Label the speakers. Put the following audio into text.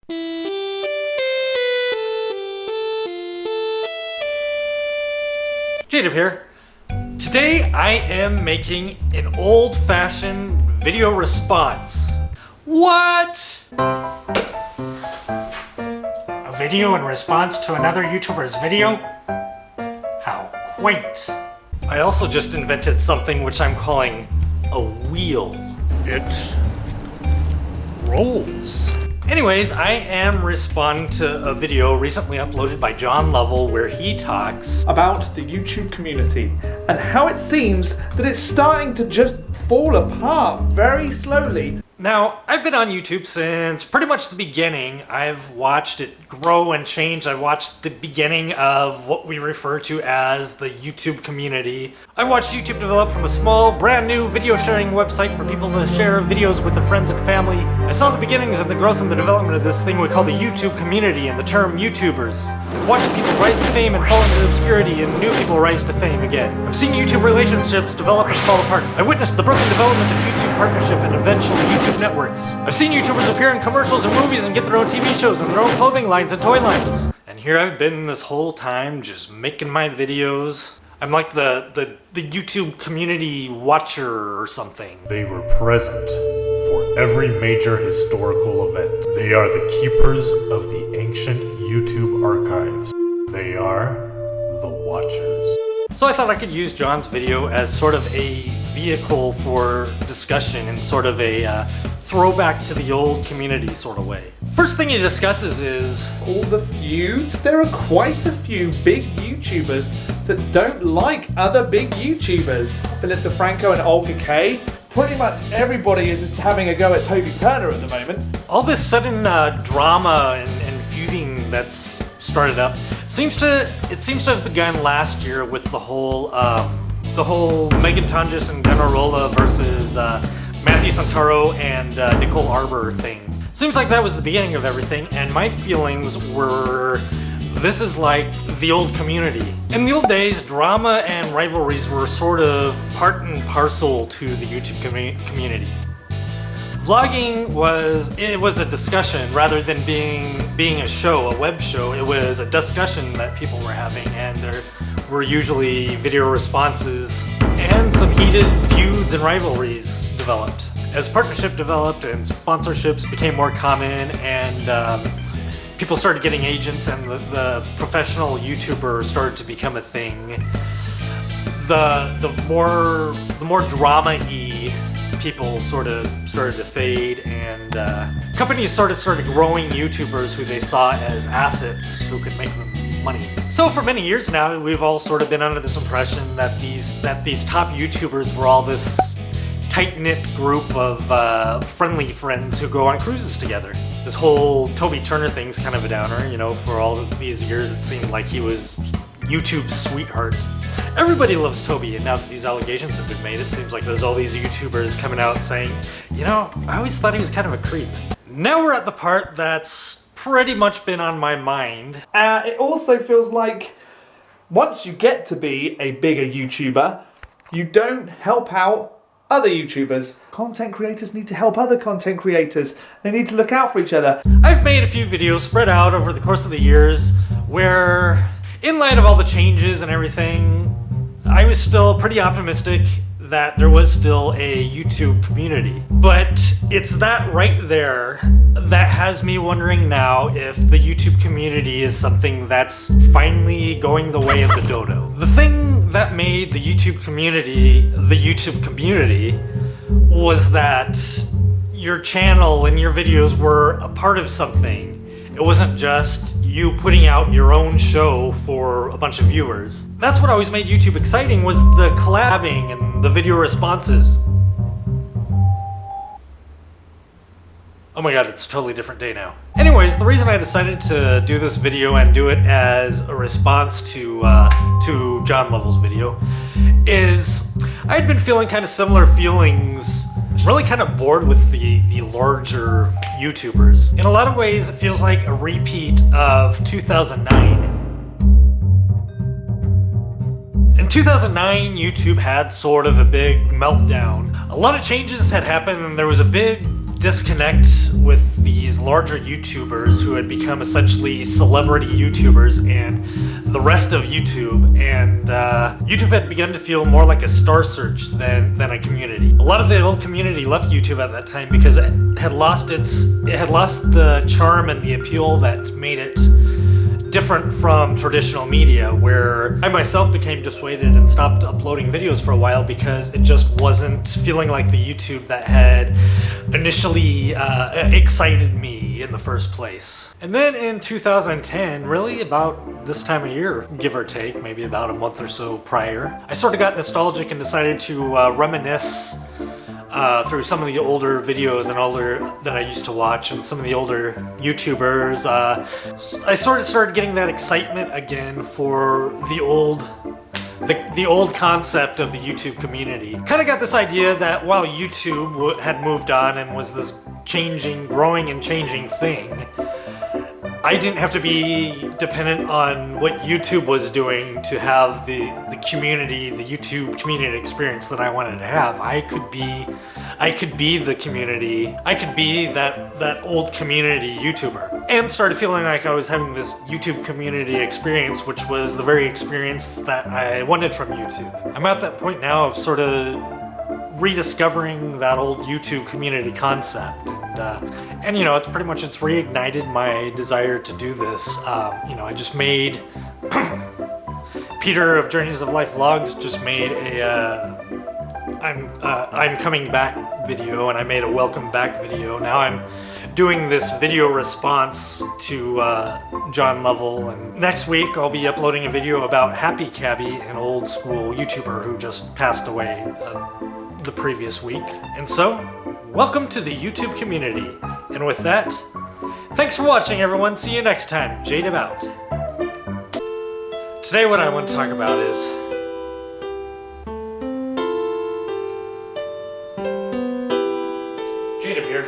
Speaker 1: J-Dubb here. Today I am making an old-fashioned video response. What? A video in response to another YouTuber's video? How quaint. I also just invented something which I'm calling a wheel. It rolls. Anyways, I am responding to a video recently uploaded by Jon Lovel where he talks
Speaker 2: about the YouTube community and how it seems that it's starting to just fall apart very slowly.
Speaker 1: Now, I've been on YouTube since pretty much the beginning. I've watched it grow and change. I watched the beginning of what we refer to as the YouTube community. I watched YouTube develop from a small, brand new video sharing website for people to share videos with their friends and family. I saw the beginnings and the growth and the development of this thing we call the YouTube community and the term YouTubers. I've watched people rise to fame and fall into obscurity and new people rise to fame again. I've seen YouTube relationships develop and fall apart. I witnessed the broken development of YouTube partnership and eventually YouTube networks. I've seen YouTubers appear in commercials and movies and get their own TV shows and their own clothing lines and toy lines. And here I've been this whole time just making my videos. I'm like the YouTube community watcher or something.
Speaker 3: They were present for every major historical event. They are the keepers of the ancient YouTube archives. They are the watchers.
Speaker 1: So I thought I could use Jon's video as sort of a vehicle for discussion in sort of a throwback to the old community sort of way. First thing he discusses is
Speaker 2: all the feuds. There are quite a few big YouTubers that don't like other big YouTubers. Philip DeFranco and Olga K. Pretty much everybody is just having a go at Toby Turner at the moment.
Speaker 1: All this sudden drama and feuding that's started up seems to have begun last year with the whole Megan Tonjes and Denarola versus Matthew Santoro and Nicole Arbor thing. Seems like that was the beginning of everything, and my feelings were this is like the old community. In the old days, drama and rivalries were sort of part and parcel to the YouTube community. Vlogging was a discussion rather than being a show, a web show. It was a discussion that people were having, and there were usually video responses and some heated feuds and rivalries developed. As partnership developed and sponsorships became more common and people started getting agents and the professional YouTuber started to become a thing, the more drama-y people sort of started to fade, and companies started growing YouTubers who they saw as assets who could make them money. So for many years now, we've all sort of been under this impression that these top YouTubers were all this tight-knit group of friendly friends who go on cruises together. This whole Toby Turner thing's kind of a downer, you know. For all of these years, it seemed like he was YouTube's sweetheart. Everybody loves Toby, and now that these allegations have been made, it seems like there's all these YouTubers coming out saying, you know, I always thought he was kind of a creep. Now we're at the part that's pretty much been on my mind.
Speaker 2: It also feels like once you get to be a bigger YouTuber, you don't help out other YouTubers. Content creators need to help other content creators. They need to look out for each other.
Speaker 1: I've made a few videos spread out over the course of the years where, in light of all the changes and everything, I was still pretty optimistic that there was still a YouTube community. But it's that right there that has me wondering now if the YouTube community is something that's finally going the way of the dodo. The thing that made the YouTube community was that your channel and your videos were a part of something. It wasn't just you putting out your own show for a bunch of viewers. That's what always made YouTube exciting, was the collabing and the video responses. Oh my god, it's a totally different day now. Anyways, the reason I decided to do this video and do it as a response to Jon Lovel's video is I had been feeling kind of similar feelings, really kind of bored with the larger YouTubers. In a lot of ways, it feels like a repeat of 2009. In 2009, YouTube had sort of a big meltdown. A lot of changes had happened, and there was a big disconnect with these larger YouTubers who had become essentially celebrity YouTubers and the rest of YouTube, and YouTube had begun to feel more like a star search than a community. A lot of the old community left YouTube at that time because it had lost the charm and the appeal that made it different from traditional media, where I myself became dissuaded and stopped uploading videos for a while because it just wasn't feeling like the YouTube that had initially excited me in the first place. And then in 2010, really about this time of year, give or take, maybe about a month or so prior, I sort of got nostalgic and decided to reminisce through some of the older videos that I used to watch and some of the older YouTubers. I sort of started getting that excitement again for the old concept of the YouTube community. Kind of got this idea that while YouTube had moved on and was this growing and changing thing, I didn't have to be dependent on what YouTube was doing to have the community, the YouTube community experience that I wanted to have. I could be the community. I could be that old community YouTuber. And started feeling like I was having this YouTube community experience, which was the very experience that I wanted from YouTube. I'm at that point now of sort of rediscovering that old YouTube community concept, and you know, it's reignited my desire to do this. I just made Peter of Journeys of Life Vlogs just made a I'm coming back video, and I made a welcome back video. Now I'm doing this video response to Jon Lovel, and next week I'll be uploading a video about Happy Cabby, an old school YouTuber who just passed away the previous week. And so, welcome to the YouTube community. And with that, thanks for watching, everyone. See you next time. J-Dubb out. Today what I want to talk about is J-Dubb here.